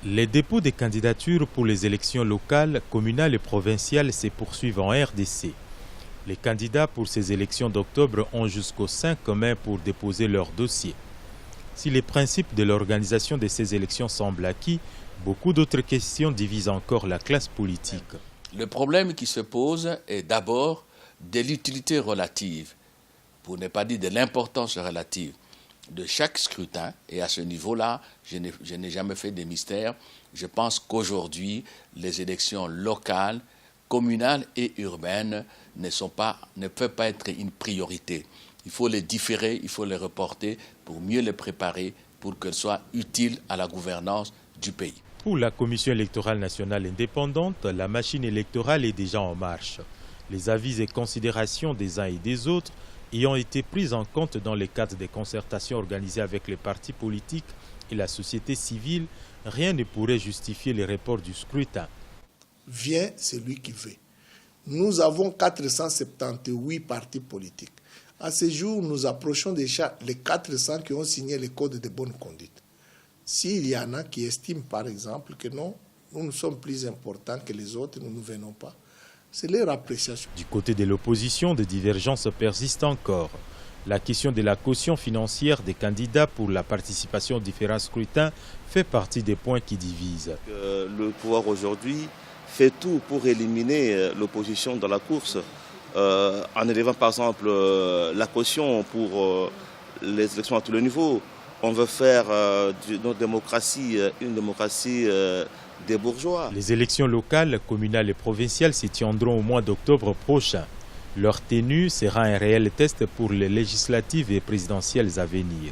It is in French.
Les dépôts des candidatures pour les élections locales, communales et provinciales se poursuivent en RDC. Les candidats pour ces élections d'octobre ont jusqu'au 5 mai pour déposer leur dossier. Si les principes de l'organisation de ces élections semblent acquis, beaucoup d'autres questions divisent encore la classe politique. Le problème qui se pose est d'abord de l'utilité relative, pour ne pas dire de l'importance relative de chaque scrutin, et à ce niveau-là, je n'ai jamais fait de mystère. Je pense qu'aujourd'hui, les élections locales, communales et urbaines ne peuvent pas être une priorité. Il faut les différer, il faut les reporter pour mieux les préparer, pour qu'elles soient utiles à la gouvernance du pays. Pour la Commission électorale nationale indépendante, la machine électorale est déjà en marche. Les avis et considérations des uns et des autres ayant été prises en compte dans le cadre des concertations organisées avec les partis politiques et la société civile, rien ne pourrait justifier le report du scrutin. Vient celui qui veut. Nous avons 478 partis politiques. À ce jour, nous approchons déjà les 400 qui ont signé le code de bonne conduite. S'il y en a qui estiment, par exemple, que non, nous sommes plus importants que les autres, nous ne venons pas. C'est leur appréciation. Du côté de l'opposition, des divergences persistent encore. La question de la caution financière des candidats pour la participation aux différents scrutins fait partie des points qui divisent. Le pouvoir aujourd'hui fait tout pour éliminer l'opposition dans la course, en élevant par exemple la caution pour les élections à tous les niveaux. On veut faire de notre démocratie une démocratie des bourgeois. Les élections locales, communales et provinciales se tiendront au mois d'octobre prochain. Leur tenue sera un réel test pour les législatives et présidentielles à venir.